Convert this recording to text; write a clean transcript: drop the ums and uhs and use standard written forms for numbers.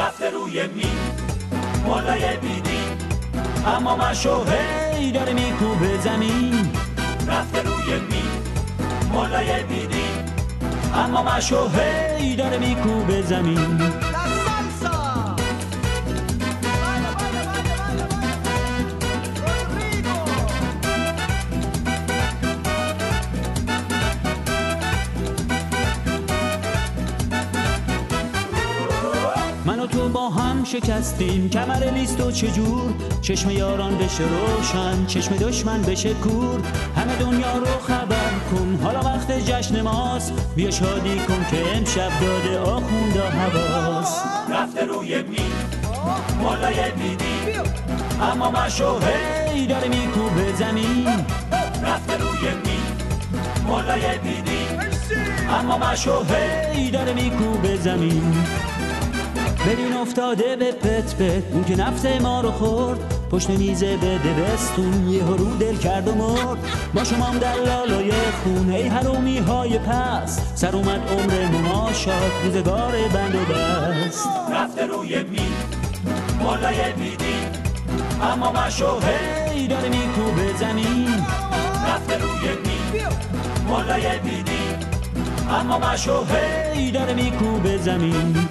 رفته روی می مولای بیدی، اما مشو هی داره میکوبه زمین. رفته روی می مولای بیدی، اما مشو هی داره میکوبه زمین. من و تو با هم شکستیم کمر لیست و چجور، چشم یاران بشه روشن چشم دشمن بشه کور. همه دنیا رو خبر کن حالا وقت جشن ماست، بیا شادی کن که امشب داده آخوندا حواس. رفته روی می مولای بیدی، اما مشو هی داره میکوبه زمین. رفته روی می مولای بیدی، اما مشو هی داره میکوبه زمین. ببین افتاده به پت پت اون که نفس ما رو خورد، پشت میزه به دبستون یه رو دل کرد و مرد. با شمام در لالای خون ای حرومی های پس، سر اومد عمر مماشات روزگار بند و بست. رفته روی می مولای بیدی، اما مشو هی داره میکوبه زمین. رفته روی می مولای بیدی، اما مشو هی داره میکوبه زمین.